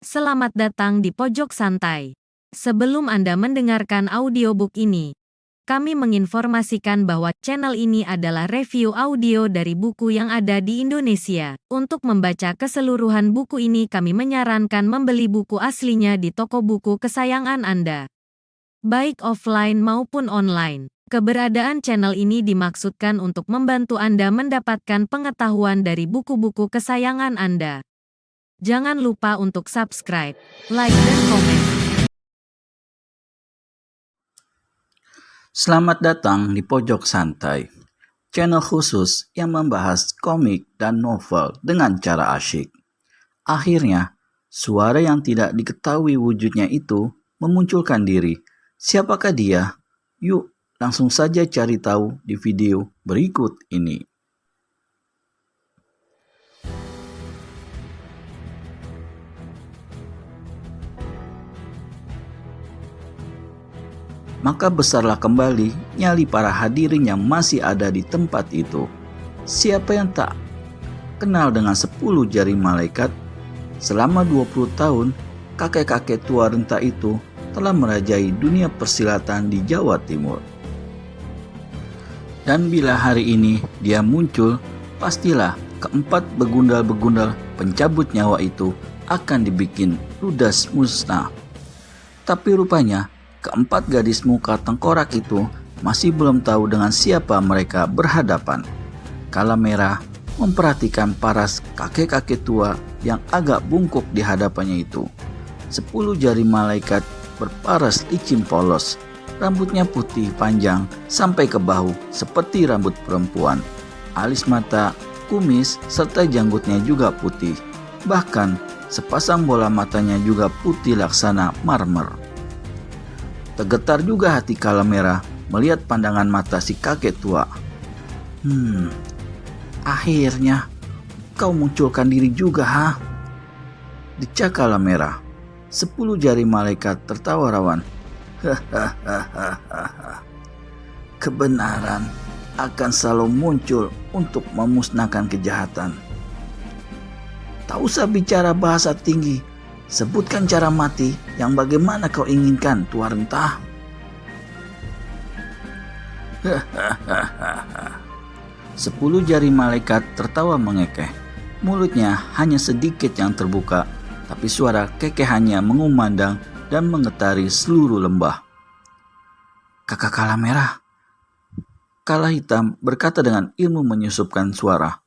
Selamat datang di Pojok Santai. Sebelum Anda mendengarkan audiobook ini, kami menginformasikan bahwa channel ini adalah review audio dari buku yang ada di Indonesia. Untuk membaca keseluruhan buku ini, kami menyarankan membeli buku aslinya di toko buku kesayangan Anda, baik offline maupun online. Keberadaan channel ini dimaksudkan untuk membantu Anda mendapatkan pengetahuan dari buku-buku kesayangan Anda. Jangan lupa untuk subscribe, like, dan komen. Selamat datang di Pojok Santai, channel khusus yang membahas komik dan novel dengan cara asyik. Akhirnya, suara yang tidak diketahui wujudnya itu memunculkan diri. Siapakah dia? Yuk, langsung saja cari tahu di video berikut ini. Maka besarlah kembali nyali para hadirin yang masih ada di tempat itu. Siapa yang tak kenal dengan 10 jari malaikat? Selama 20 tahun, kakek-kakek tua renta itu telah merajai dunia persilatan di Jawa Timur. Dan bila hari ini dia muncul, pastilah keempat begundal-begundal pencabut nyawa itu akan dibikin ludas musnah. Tapi rupanya, keempat gadis muka tengkorak itu masih belum tahu dengan siapa mereka berhadapan. Kala Merah memperhatikan paras kakek-kakek tua yang agak bungkuk di hadapannya itu. 10 jari malaikat berparas licin polos, rambutnya putih panjang sampai ke bahu seperti rambut perempuan. Alis mata, kumis, serta janggutnya juga putih. Bahkan sepasang bola matanya juga putih laksana marmer. Tergetar juga hati Kala Merah melihat pandangan mata si kakek tua. Akhirnya kau munculkan diri juga, ha? Decak Kala Merah. 10 jari malaikat tertawa rawan. Kebenaran akan selalu muncul untuk memusnahkan kejahatan. Tak usah bicara bahasa tinggi. Sebutkan cara mati yang bagaimana kau inginkan, tua renta. 10 jari malaikat tertawa mengekeh. Mulutnya hanya sedikit yang terbuka, tapi suara kekehannya mengumandang dan menggetari seluruh lembah. Kakak Kala Merah, Kala Hitam berkata dengan ilmu menyusupkan suara.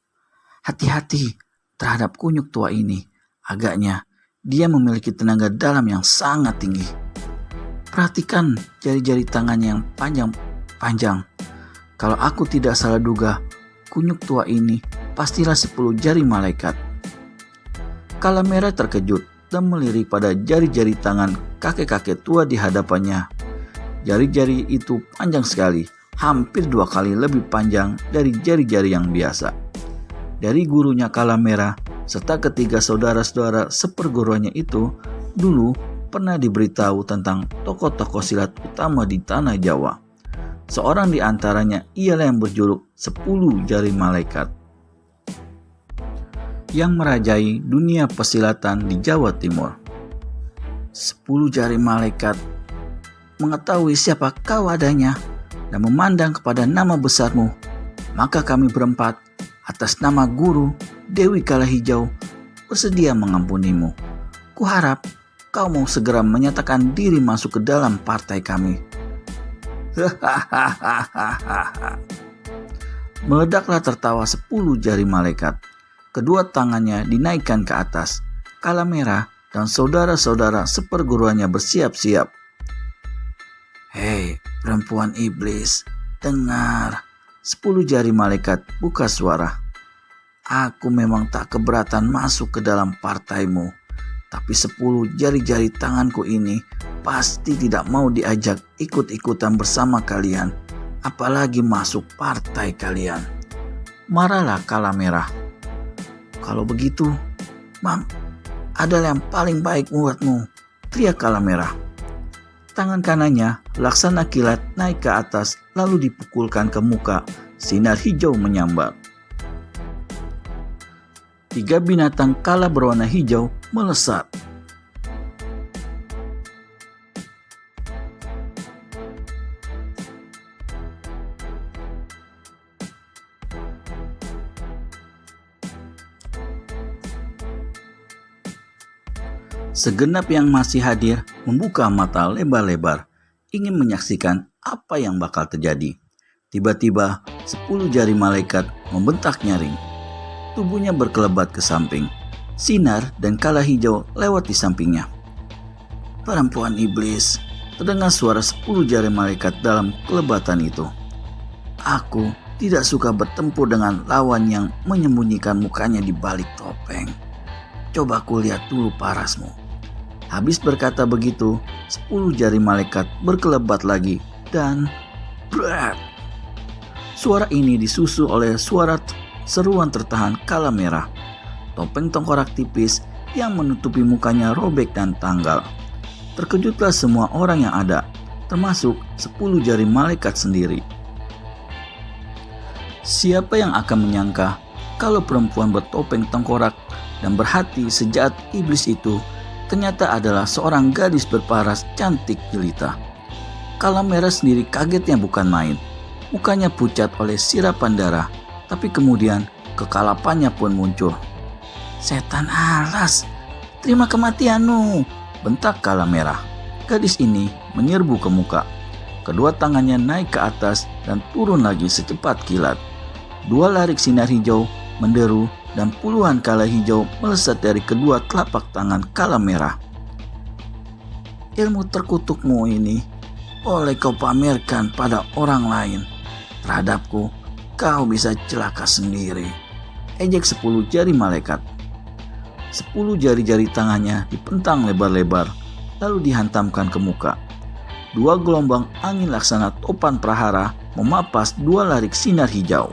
Hati-hati terhadap kunyuk tua ini. Agaknya dia memiliki tenaga dalam yang sangat tinggi. Perhatikan jari-jari tangannya yang panjang-panjang. Kalau aku tidak salah duga, kunyuk tua ini pastilah 10 jari malaikat. Kala Merah terkejut dan melirik pada jari-jari tangan kakek-kakek tua di hadapannya. Jari-jari itu panjang sekali, hampir 2 kali lebih panjang dari jari-jari yang biasa. Dari gurunya Kala Merah serta ketiga saudara-saudara seperguruannya itu dulu pernah diberitahu tentang tokoh-tokoh silat utama di tanah Jawa. Seorang di antaranya ialah yang berjuluk 10 jari malaikat yang merajai dunia persilatan di Jawa Timur. 10 jari malaikat mengetahui siapa kau adanya dan memandang kepada nama besarmu. Maka kami berempat atas nama guru Dewi Kala Hijau bersedia mengampunimu. Kuharap kau mau segera menyatakan diri masuk ke dalam partai kami. Meledaklah tertawa 10 jari malaikat. Kedua tangannya dinaikkan ke atas. Kala Merah dan saudara-saudara seperguruannya bersiap-siap. Hei perempuan iblis, dengar. 10 jari malaikat buka suara. Aku memang tak keberatan masuk ke dalam partaimu, tapi 10 jari-jari tanganku ini pasti tidak mau diajak ikut-ikutan bersama kalian, apalagi masuk partai kalian. Marahlah Kala Merah. Kalau begitu, Mam adalah yang paling baik buatmu, teriak Kala Merah. Tangan kanannya laksana kilat naik ke atas lalu dipukulkan ke muka. Sinar hijau menyambar. 3 binatang kala berwarna hijau melesat. Segenap yang masih hadir membuka mata lebar-lebar, ingin menyaksikan apa yang bakal terjadi. Tiba-tiba 10 jari malaikat membentak nyaring. Tubuhnya berkelebat ke samping. Sinar dan kala hijau lewat di sampingnya. Perempuan iblis, terdengar suara 10 jari malaikat dalam kelebatan itu. Aku tidak suka bertempur dengan lawan yang menyembunyikan mukanya di balik topeng. Coba ku lihat dulu parasmu. Habis berkata begitu, 10 jari malaikat berkelebat lagi dan brak. Suara ini disusul oleh suara seruan tertahan kala merah. Topeng tengkorak tipis yang menutupi mukanya robek dan tanggal. Terkejutlah semua orang yang ada, termasuk 10 jari malaikat sendiri. Siapa yang akan menyangka kalau perempuan bertopeng tengkorak dan berhati sejahat iblis itu ternyata adalah seorang gadis berparas cantik jelita. Kala merah sendiri kagetnya bukan main. Mukanya pucat oleh sirapan darah, tapi kemudian kekalapannya pun muncul. Setan alas, terima kematianmu, bentak kala merah. Gadis ini menyerbu ke muka. Kedua tangannya naik ke atas dan turun lagi secepat kilat. 2 larik sinar hijau menderu dan puluhan kala hijau melesat dari kedua telapak tangan kala merah. Ilmu terkutukmu ini boleh kau pamerkan pada orang lain. Terhadapku, kau bisa celaka sendiri. Ejek 10 jari malaikat. 10 jari-jari tangannya dipentang lebar-lebar, lalu dihantamkan ke muka. 2 gelombang angin laksana topan prahara memapas 2 larik sinar hijau.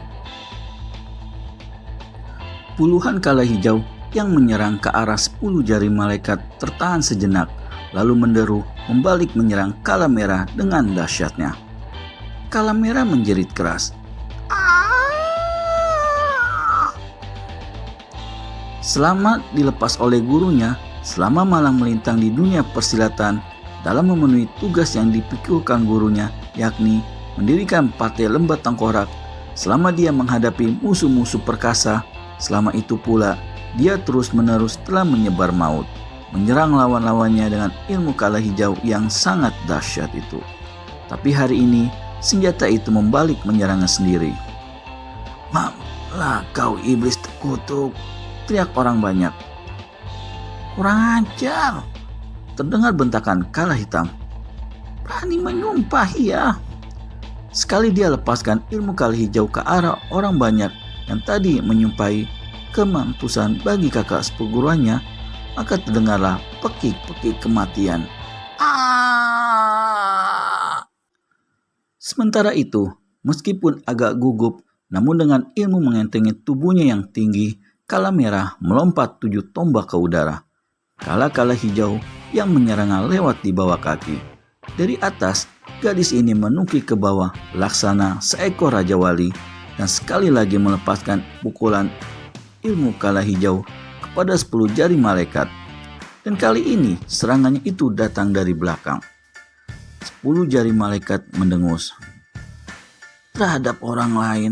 Puluhan kala hijau yang menyerang ke arah 10 jari malaikat tertahan sejenak, lalu menderu membalik menyerang kala merah dengan dahsyatnya. Kala merah menjerit keras. Selama dilepas oleh gurunya, selama malang melintang di dunia persilatan dalam memenuhi tugas yang dipikulkan gurunya, yakni mendirikan partai lembah tengkorak, selama dia menghadapi musuh-musuh perkasa, selama itu pula dia terus-menerus telah menyebar maut, menyerang lawan-lawannya dengan ilmu kala hijau yang sangat dahsyat itu. Tapi hari ini, senjata itu membalik menyerangnya sendiri. Mamplah kau iblis terkutuk, teriak orang banyak. Kurang ajar, terdengar bentakan kala hitam. Berani menyumpah ya. Sekali dia lepaskan ilmu kala hijau ke arah orang banyak yang tadi menyumpahi kemampusan bagi kakak seperguruannya, maka terdengarlah pekik-pekik kematian. Sementara itu, meskipun agak gugup, namun dengan ilmu mengentengi tubuhnya yang tinggi, kala merah melompat 7 tombak ke udara. Kala hijau yang menyerangnya lewat di bawah kaki. Dari atas, gadis ini menukik ke bawah laksana seekor raja wali dan sekali lagi melepaskan pukulan ilmu kala hijau kepada 10 jari malaikat. Dan kali ini serangannya itu datang dari belakang. 10 jari malaikat mendengus. Terhadap orang lain,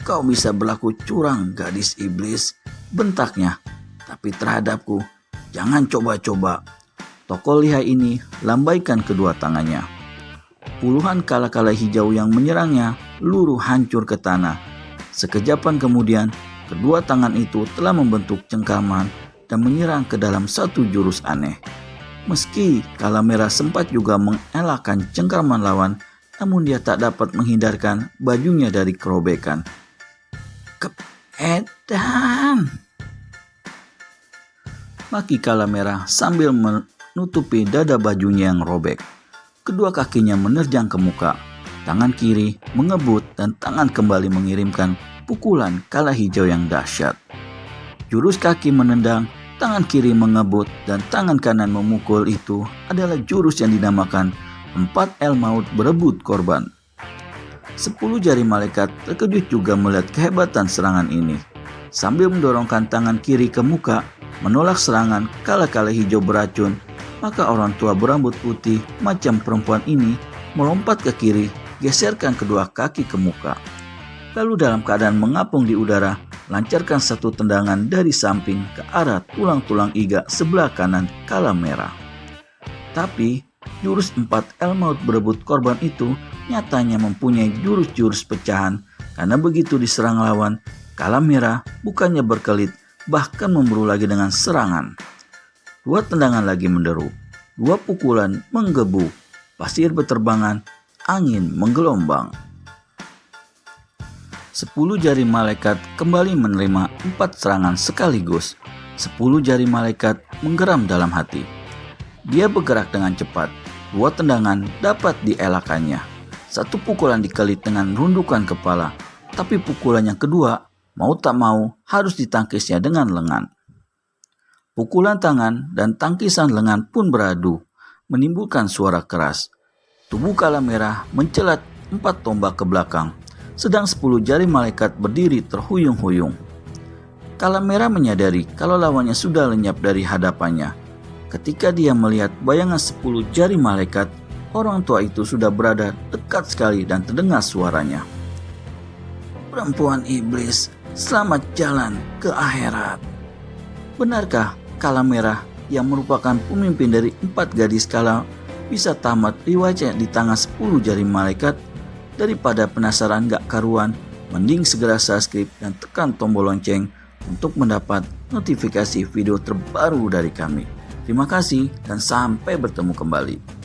kau bisa berlaku curang, gadis iblis, bentaknya. Tapi terhadapku, jangan coba-coba. Tokoh lihai ini lambaikan kedua tangannya. Puluhan kala hijau yang menyerangnya luruh hancur ke tanah. Sekejapan kemudian, kedua tangan itu telah membentuk cengkaman dan menyerang ke dalam satu jurus aneh. Meski kala merah sempat juga mengelakkan cengkraman lawan, namun dia tak dapat menghindarkan bajunya dari kerobekan. Keedan! Maki kala merah sambil menutupi dada bajunya yang robek. Kedua kakinya menerjang ke muka. Tangan kiri mengebut dan tangan kembali mengirimkan pukulan kala hijau yang dahsyat. Jurus kaki menendang, tangan kiri mengebut, dan tangan kanan memukul itu adalah jurus yang dinamakan 4L maut berebut korban. 10 jari malaikat terkejut juga melihat kehebatan serangan ini. Sambil mendorongkan tangan kiri ke muka, menolak serangan kala hijau beracun, maka orang tua berambut putih macam perempuan ini melompat ke kiri, geserkan kedua kaki ke muka. Lalu dalam keadaan mengapung di udara, lancarkan satu tendangan dari samping ke arah tulang-tulang iga sebelah kanan Kala Merah. Tapi jurus 4 Elmaut berebut korban itu nyatanya mempunyai jurus-jurus pecahan, karena begitu diserang lawan, Kala Merah bukannya berkelit, bahkan memburu lagi dengan serangan. 2 tendangan lagi menderu, 2 pukulan menggebu, pasir berterbangan, angin menggelombang. 10 jari malaikat kembali menerima 4 serangan sekaligus. 10 jari malaikat menggeram dalam hati. Dia bergerak dengan cepat. 2 tendangan dapat dielakannya. 1 pukulan dikelit dengan rundukan kepala, tapi pukulan yang kedua mau tak mau harus ditangkisnya dengan lengan. Pukulan tangan dan tangkisan lengan pun beradu, menimbulkan suara keras. Tubuh Kala Merah mencelat 4 tombak ke belakang, sedang 10 jari malaikat berdiri terhuyung-huyung. Kala Merah menyadari kalau lawannya sudah lenyap dari hadapannya. Ketika dia melihat bayangan 10 jari malaikat, orang tua itu sudah berada dekat sekali dan terdengar suaranya. "Perempuan iblis, selamat jalan ke akhirat." Benarkah Kala Merah yang merupakan pemimpin dari 4 gadis kala bisa tamat riwayatnya di tangan 10 jari malaikat? Daripada penasaran gak karuan, mending segera subscribe dan tekan tombol lonceng untuk mendapat notifikasi video terbaru dari kami. Terima kasih dan sampai bertemu kembali.